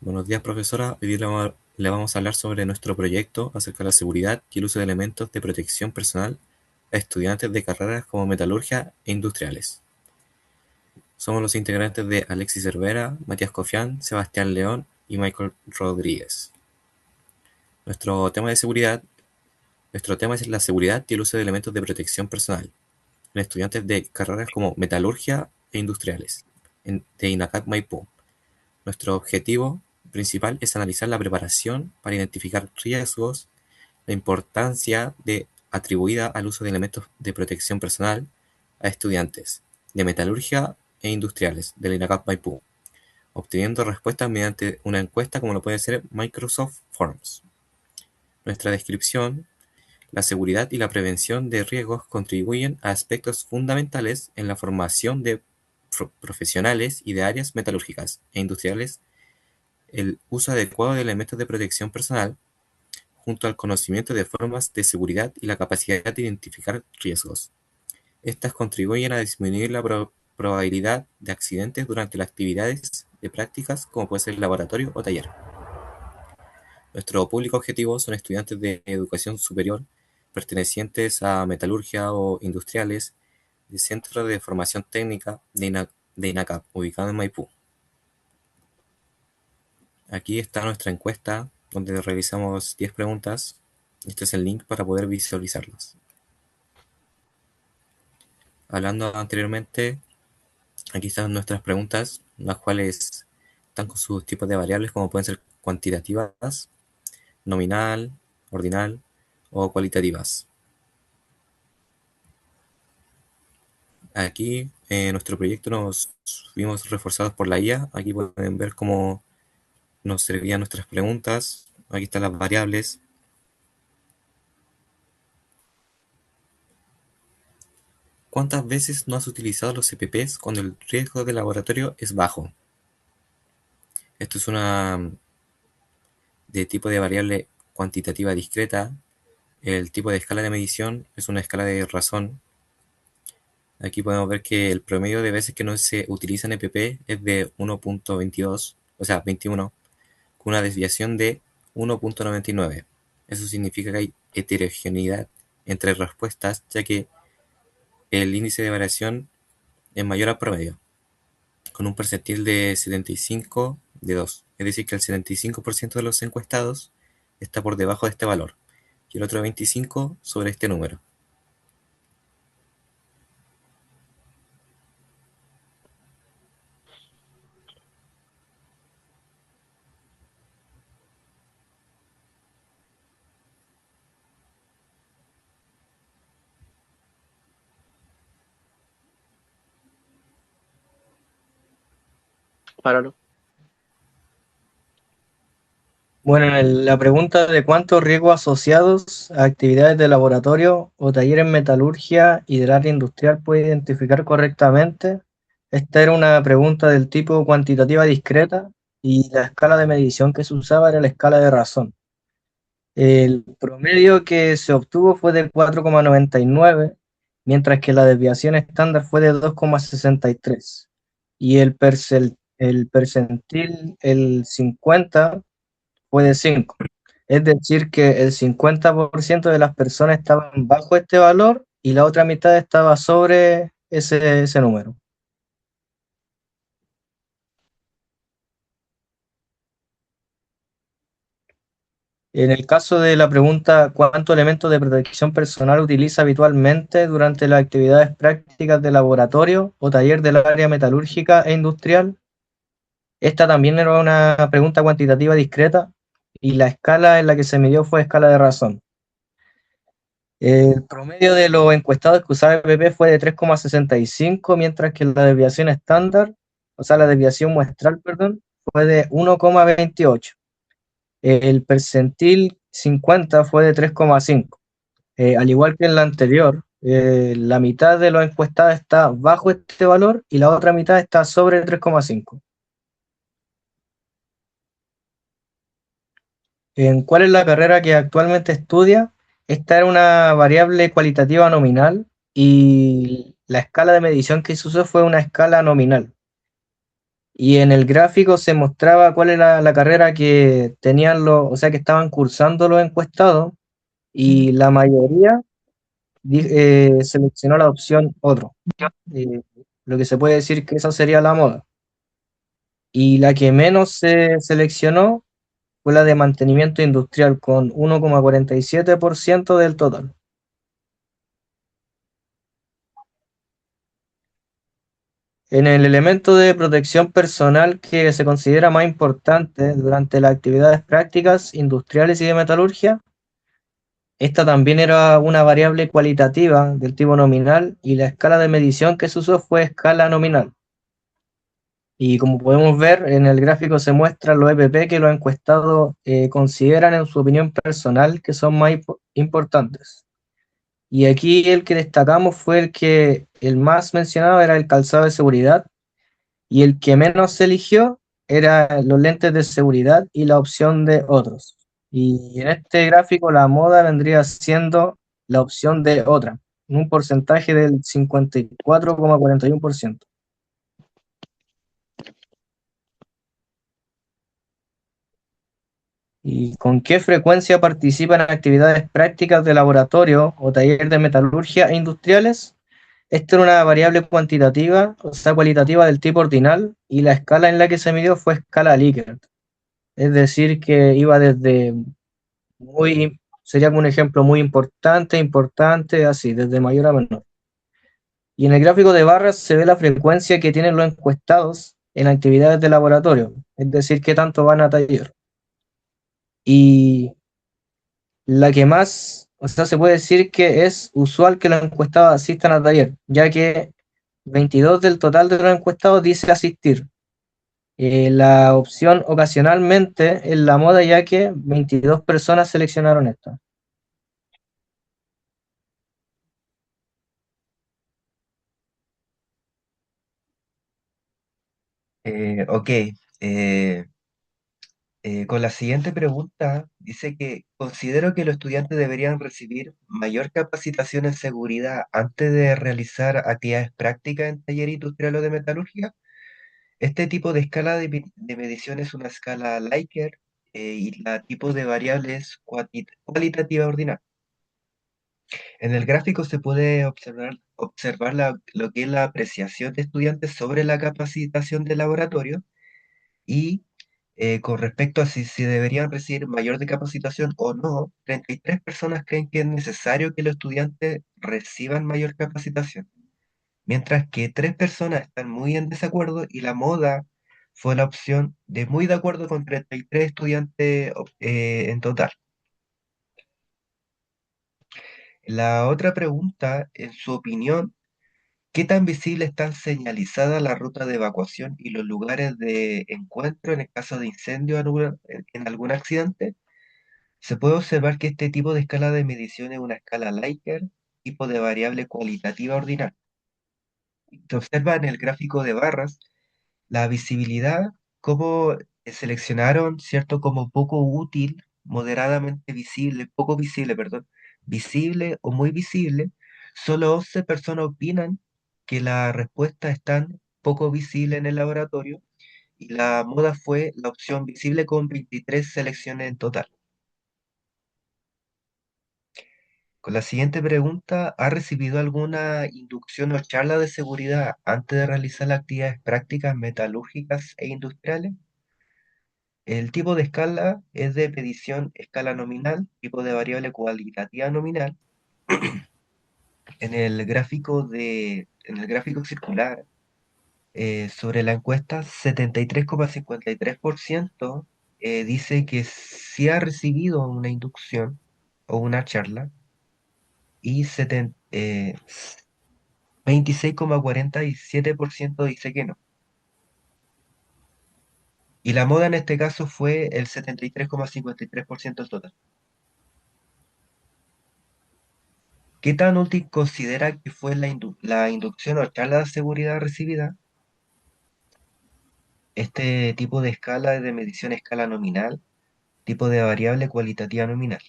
Buenos días, profesora. Hoy día le vamos a hablar sobre nuestro proyecto acerca de la seguridad y el uso de elementos de protección personal a estudiantes de carreras como metalurgia e industriales. Somos los integrantes de Alexis Cervera, Matías Cofián, Sebastián León y Michael Rodríguez. Nuestro tema de seguridad, Nuestro tema es la seguridad y el uso de elementos de protección personal en estudiantes de carreras como metalurgia e industriales de INACAP Maipú. Nuestro objetivo principal es analizar la preparación para identificar riesgos, la importancia atribuida al uso de elementos de protección personal a estudiantes de metalurgia e industriales del INACAP Maipú, obteniendo respuestas mediante una encuesta como lo puede ser Microsoft Forms. Nuestra descripción: la seguridad y la prevención de riesgos contribuyen a aspectos fundamentales en la formación de profesionales y de áreas metalúrgicas e industriales. El uso adecuado de elementos de protección personal, junto al conocimiento de formas de seguridad y la capacidad de identificar riesgos. Estas contribuyen a disminuir la probabilidad de accidentes durante las actividades de prácticas como puede ser el laboratorio o taller. Nuestro público objetivo son estudiantes de educación superior pertenecientes a metalurgia o industriales del Centro de Formación Técnica de INACAP, ubicado en Maipú. Aquí está nuestra encuesta, donde revisamos 10 preguntas. Este es el link para poder visualizarlas. Hablando anteriormente, aquí están nuestras preguntas, las cuales están con sus tipos de variables, como pueden ser cuantitativas, nominal, ordinal o cualitativas. Aquí en nuestro proyecto nos vimos reforzados por la IA. Aquí pueden ver cómo nos servían nuestras preguntas. Aquí están las variables. ¿Cuántas veces no has utilizado los CPPs cuando el riesgo de laboratorio es bajo? Esto es una de tipo de variable cuantitativa discreta. El tipo de escala de medición es una escala de razón. Aquí podemos ver que el promedio de veces que no se utilizan EPP es de 1.22, o sea, 21, con una desviación de 1.99. Eso significa que hay heterogeneidad entre respuestas, ya que el índice de variación es mayor al promedio, con un percentil de 75 de 2. Es decir, que el 75% de los encuestados está por debajo de este valor y el otro 25% sobre este número. Páralo. Bueno, la pregunta de cuántos riesgos asociados a actividades de laboratorio o taller en metalurgia y del área industrial puede identificar correctamente. Esta era una pregunta del tipo cuantitativa discreta y la escala de medición que se usaba era la escala de razón. El promedio que se obtuvo fue de 4,99, mientras que la desviación estándar fue de 2,63. Y el percentil, el 50, fue de 5. Es decir, que el 50% de las personas estaban bajo este valor y la otra mitad estaba sobre ese número. En el caso de la pregunta ¿cuántos elementos de protección personal utiliza habitualmente durante las actividades prácticas de laboratorio o taller del área metalúrgica e industrial? Esta también era una pregunta cuantitativa discreta y la escala en la que se midió fue escala de razón. El promedio de los encuestados que usaba EPP fue de 3,65, mientras que la desviación estándar, o sea, la desviación muestral, perdón, fue de 1,28. El percentil 50 fue de 3,5. Al igual que en la anterior, la mitad de los encuestados está bajo este valor y la otra mitad está sobre 3,5. ¿En cuál es la carrera que actualmente estudia? Esta era una variable cualitativa nominal y la escala de medición que se usó fue una escala nominal. y en el gráfico se mostraba cuál era la carrera que tenían o sea, que estaban cursando los encuestados, y la mayoría seleccionó la opción otro. Eh, lo que se puede decir que esa sería la moda. Y la que menos se seleccionó fue la de mantenimiento industrial, con 1,47% del total. En el elemento de protección personal que se considera más importante durante las actividades prácticas industriales y de metalurgia, esta también era una variable cualitativa del tipo nominal, y la escala de medición que se usó fue escala nominal. Y como podemos ver, en el gráfico se muestra los EPP que los encuestados consideran en su opinión personal que son más importantes. Y aquí el que destacamos fue el más mencionado era el calzado de seguridad, y el que menos se eligió era los lentes de seguridad y la opción de otros. Y en este gráfico la moda vendría siendo la opción de otra, en un porcentaje del 54,41%. ¿Y con qué frecuencia participan en actividades prácticas de laboratorio o taller de metalurgia e industriales? Esta era una variable cuantitativa, o sea, cualitativa del tipo ordinal, y la escala en la que se midió fue escala Likert. Es decir, que iba desde sería como un ejemplo muy importante, importante, así, desde mayor a menor. Y en el gráfico de barras se ve la frecuencia que tienen los encuestados en actividades de laboratorio, es decir, qué tanto van a taller. Y la que más, o sea, se puede decir que es usual que los encuestados asistan a taller, ya que 22 del total de los encuestados dice asistir. La opción ocasionalmente es la moda, ya que 22 personas seleccionaron esta. Ok, eh, con la siguiente pregunta dice que considero que los estudiantes deberían recibir mayor capacitación en seguridad antes de realizar actividades prácticas en taller industrial o de metalurgia. Este tipo de escala de medición es una escala Likert, y la tipo de variable es cualitativa ordinal. En el gráfico se puede observar lo que es la apreciación de estudiantes sobre la capacitación de laboratorio y con respecto a si deberían recibir mayor de capacitación o no, 33 personas creen que es necesario que los estudiantes reciban mayor capacitación, mientras que 3 personas están muy en desacuerdo y la moda fue la opción de muy de acuerdo con 33 estudiantes en total. La otra pregunta, en su opinión, ¿qué tan visible están señalizadas la ruta de evacuación y los lugares de encuentro en el caso de incendio en algún accidente? Se puede observar que este tipo de escala de medición es una escala Likert, tipo de variable cualitativa ordinal. Se observa en el gráfico de barras la visibilidad, cómo seleccionaron, ¿cierto? Como poco útil, moderadamente visible, poco visible, perdón, visible o muy visible. Solo 11 personas opinan que la respuesta es tan poco visible en el laboratorio, y la moda fue la opción visible con 23 selecciones en total. Con la siguiente pregunta, ¿ha recibido alguna inducción o charla de seguridad antes de realizar las actividades prácticas metalúrgicas e industriales? El tipo de escala es de medición escala nominal, tipo de variable cualitativa nominal. En el gráfico circular, sobre la encuesta, 73,53% dice que sí ha recibido una inducción o una charla, y 26,47% dice que no. Y la moda en este caso fue el 73,53% total. ¿Qué tan útil considera que fue la inducción o charla de seguridad recibida? Este tipo de escala es de medición escala nominal, tipo de variable cualitativa nominal.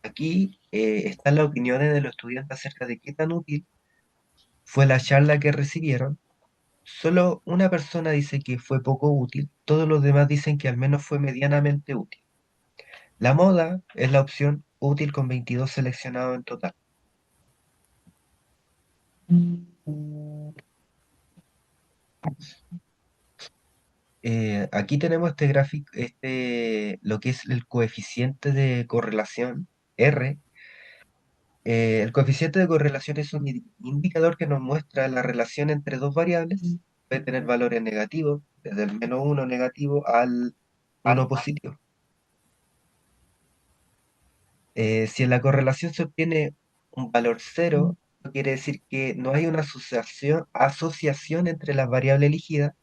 Aquí están las opiniones de los estudiantes acerca de qué tan útil fue la charla que recibieron. Solo una persona dice que fue poco útil, todos los demás dicen que al menos fue medianamente útil. La moda es la opción útil con 22 seleccionados en total. Aquí tenemos este gráfico, lo que es el coeficiente de correlación, R. El coeficiente de correlación es un indicador que nos muestra la relación entre dos variables. Puede tener valores negativos, desde el -1 negativo al 1 positivo. Si en la correlación se obtiene un valor cero, quiere decir que no hay una asociación entre las variables elegidas,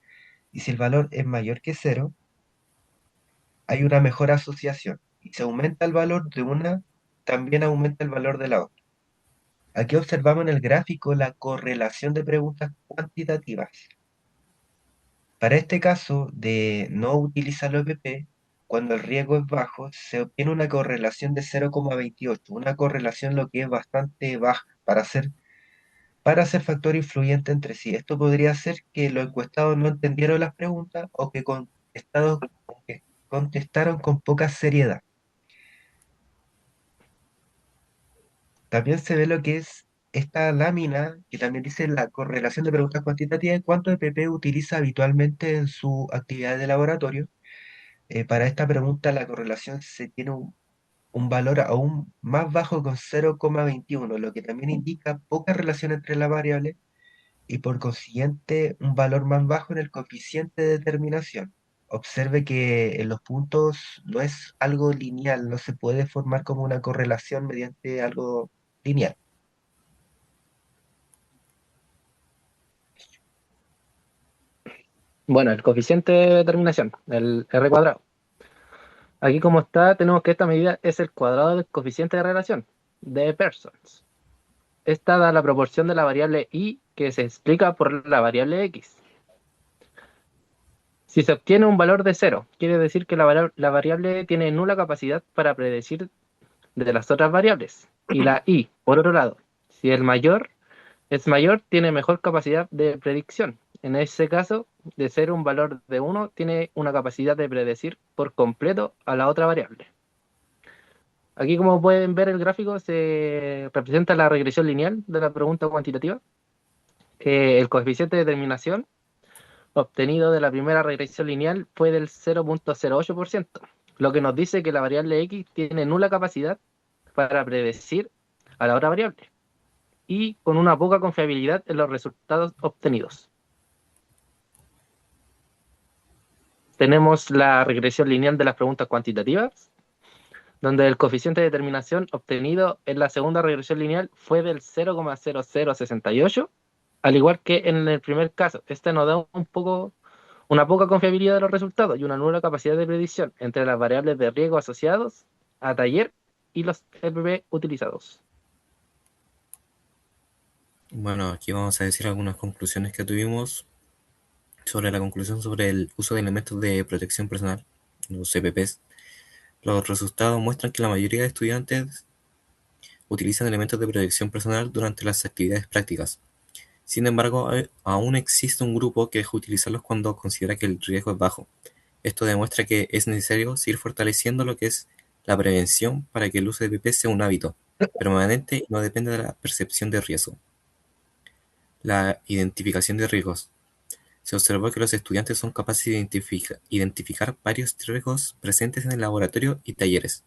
y si el valor es mayor que cero, hay una mejor asociación. Y si aumenta el valor de una, también aumenta el valor de la otra. Aquí observamos en el gráfico la correlación de preguntas cuantitativas. Para este caso de no utilizar los EPP, cuando el riesgo es bajo, se obtiene una correlación de 0,28, una correlación lo que es bastante baja para ser factor influyente entre sí. Esto podría ser que los encuestados no entendieron las preguntas o que contestaron con poca seriedad. También se ve lo que es esta lámina, que también dice la correlación de preguntas cuantitativas y cuánto EPP utiliza habitualmente en su actividad de laboratorio. Para esta pregunta la correlación se tiene un valor aún más bajo con 0,21, lo que también indica poca relación entre las variables y por consiguiente un valor más bajo en el coeficiente de determinación. Observe que en los puntos no es algo lineal, no se puede formar como una correlación mediante algo lineal. Bueno, el coeficiente de determinación, el R cuadrado. Aquí como está, tenemos que esta medida es el cuadrado del coeficiente de relación, de Pearsons. Esta da la proporción de la variable y que se explica por la variable x. Si se obtiene un valor de 0, quiere decir que la variable tiene nula capacidad para predecir de las otras variables. Y la y, por otro lado, si el mayor es mayor, tiene mejor capacidad de predicción. En ese caso, de ser un valor de 1, tiene una capacidad de predecir por completo a la otra variable. Aquí, como pueden ver el gráfico, se representa la regresión lineal de la pregunta cuantitativa. El coeficiente de determinación obtenido de la primera regresión lineal fue del 0,08%, lo que nos dice que la variable x tiene nula capacidad para predecir a la otra variable y con una poca confiabilidad en los resultados obtenidos. Tenemos la regresión lineal de las preguntas cuantitativas, donde el coeficiente de determinación obtenido en la segunda regresión lineal fue del 0,0068, al igual que en el primer caso. Este nos da una poca confiabilidad de los resultados y una nula capacidad de predicción entre las variables de riesgo asociados a taller y los EPP utilizados. Bueno, aquí vamos a decir algunas conclusiones que tuvimos sobre la conclusión sobre el uso de elementos de protección personal, los CPPs. Los resultados muestran que la mayoría de estudiantes utilizan elementos de protección personal durante las actividades prácticas. Sin embargo, aún existe un grupo que deja utilizarlos cuando considera que el riesgo es bajo. Esto demuestra que es necesario seguir fortaleciendo lo que es la prevención para que el uso de EPP sea un hábito permanente y no dependa de la percepción de riesgo. La identificación de riesgos. Se observó que los estudiantes son capaces de identificar varios riesgos presentes en el laboratorio y talleres.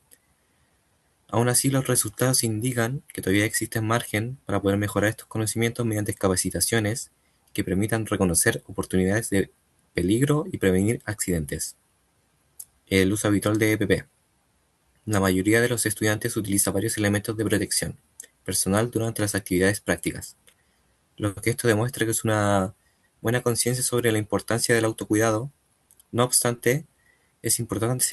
Aún así, los resultados indican que todavía existe margen para poder mejorar estos conocimientos mediante capacitaciones que permitan reconocer oportunidades de peligro y prevenir accidentes. El uso habitual de EPP. La mayoría de los estudiantes utiliza varios elementos de protección personal durante las actividades prácticas, lo que esto demuestra que es una buena conciencia sobre la importancia del autocuidado. No obstante, es importante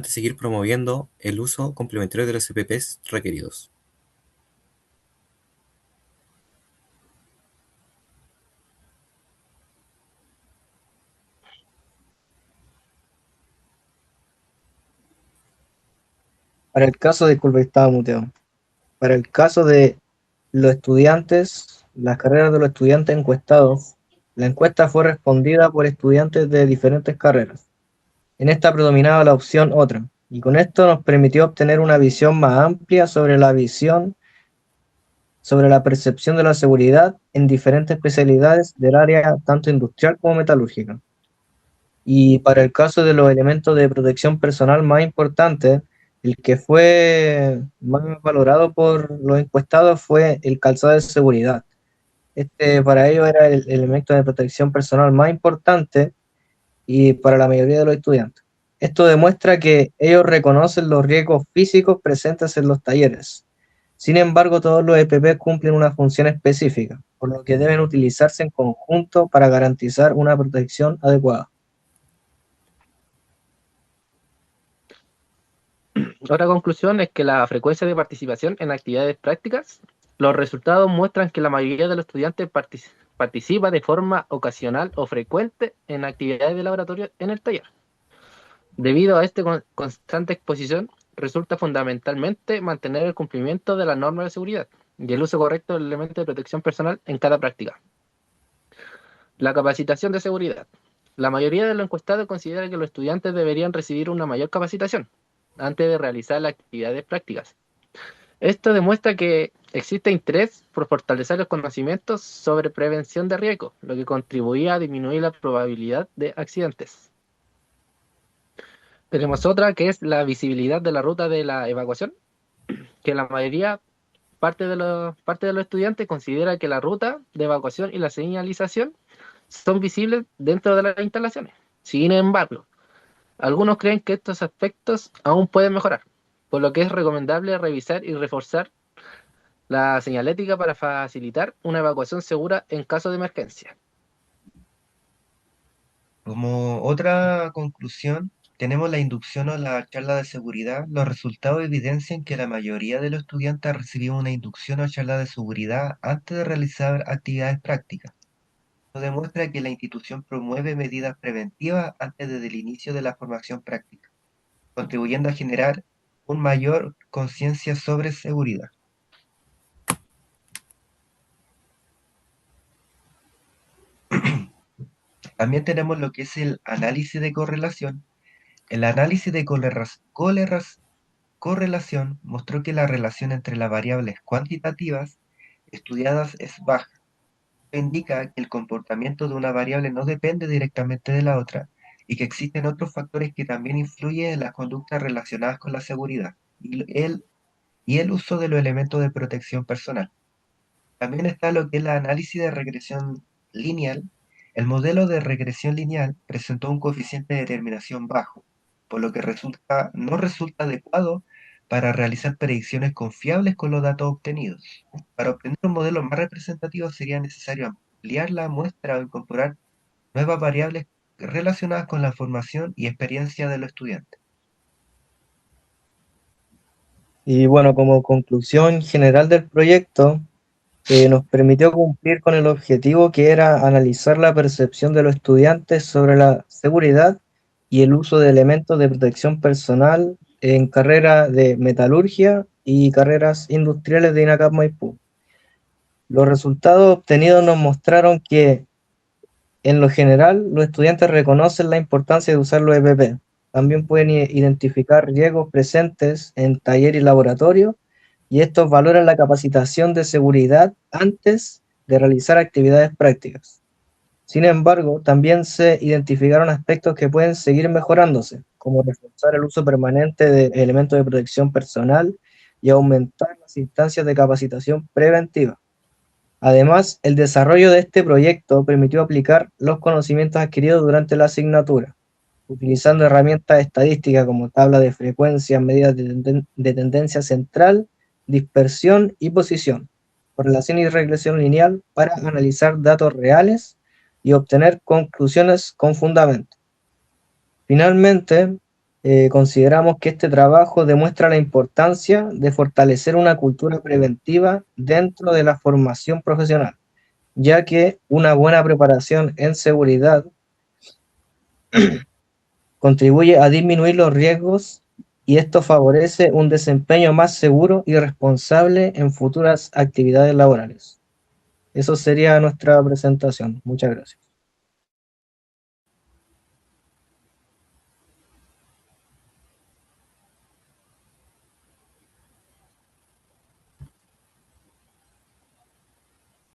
seguir promoviendo el uso complementario de los EPPs requeridos. Para el caso, disculpe, estaba muteado. Para el caso de los estudiantes, las carreras de los estudiantes encuestados, La encuesta fue respondida por estudiantes de diferentes carreras. En esta predominaba la opción otra, y con esto nos permitió obtener una visión más amplia sobre la percepción de la seguridad en diferentes especialidades del área tanto industrial como metalúrgica. Y para el caso de los elementos de protección personal más importantes, el que fue más valorado por los encuestados fue el calzado de seguridad. Este para ellos era el elemento de protección personal más importante y para la mayoría de los estudiantes. Esto demuestra que ellos reconocen los riesgos físicos presentes en los talleres. Sin embargo, todos los EPP cumplen una función específica, por lo que deben utilizarse en conjunto para garantizar una protección adecuada. Otra conclusión es que la frecuencia de participación en actividades prácticas, los resultados muestran que la mayoría de los estudiantes participa de forma ocasional o frecuente en actividades de laboratorio en el taller. Debido a esta constante exposición, resulta fundamentalmente mantener el cumplimiento de las normas de seguridad y el uso correcto del elemento de protección personal en cada práctica. La capacitación de seguridad. La mayoría de los encuestados considera que los estudiantes deberían recibir una mayor capacitación antes de realizar las actividades prácticas. Esto demuestra que existe interés por fortalecer los conocimientos sobre prevención de riesgo, lo que contribuía a disminuir la probabilidad de accidentes. Tenemos otra que es la visibilidad de la ruta de la evacuación, que la mayoría, parte de los estudiantes considera que la ruta de evacuación y la señalización son visibles dentro de las instalaciones. Sin embargo, algunos creen que estos aspectos aún pueden mejorar, por lo que es recomendable revisar y reforzar la señalética para facilitar una evacuación segura en caso de emergencia. Como otra conclusión, tenemos la inducción o la charla de seguridad. Los resultados evidencian que la mayoría de los estudiantes reciben una inducción o charla de seguridad antes de realizar actividades prácticas. Esto demuestra que la institución promueve medidas preventivas antes del inicio de la formación práctica, contribuyendo a generar una mayor conciencia sobre seguridad. También tenemos lo que es el análisis de correlación. El análisis de correlación mostró que la relación entre las variables cuantitativas estudiadas es baja. Esto indica que el comportamiento de una variable no depende directamente de la otra y que existen otros factores que también influyen en las conductas relacionadas con la seguridad y el uso de los elementos de protección personal. También está lo que es el análisis de regresión lineal. El modelo de regresión lineal presentó un coeficiente de determinación bajo, por lo que no resulta adecuado para realizar predicciones confiables con los datos obtenidos. Para obtener un modelo más representativo sería necesario ampliar la muestra o incorporar nuevas variables relacionadas con la formación y experiencia de los estudiantes. Y bueno, como conclusión general del proyecto, nos permitió cumplir con el objetivo que era analizar la percepción de los estudiantes sobre la seguridad y el uso de elementos de protección personal en carreras de metalurgia y carreras industriales de INACAP Maipú. Los resultados obtenidos nos mostraron que, en lo general, los estudiantes reconocen la importancia de usar los EPP. También pueden identificar riesgos presentes en taller y laboratorio, y estos valoran la capacitación de seguridad antes de realizar actividades prácticas. Sin embargo, también se identificaron aspectos que pueden seguir mejorándose, como reforzar el uso permanente de elementos de protección personal y aumentar las instancias de capacitación preventiva. Además, el desarrollo de este proyecto permitió aplicar los conocimientos adquiridos durante la asignatura, utilizando herramientas estadísticas como tabla de frecuencia, medidas de tendencia central, dispersión y posición, correlación y regresión lineal para analizar datos reales y obtener conclusiones con fundamento. Finalmente, consideramos que este trabajo demuestra la importancia de fortalecer una cultura preventiva dentro de la formación profesional, ya que una buena preparación en seguridad contribuye a disminuir los riesgos y esto favorece un desempeño más seguro y responsable en futuras actividades laborales. Eso sería nuestra presentación. Muchas gracias.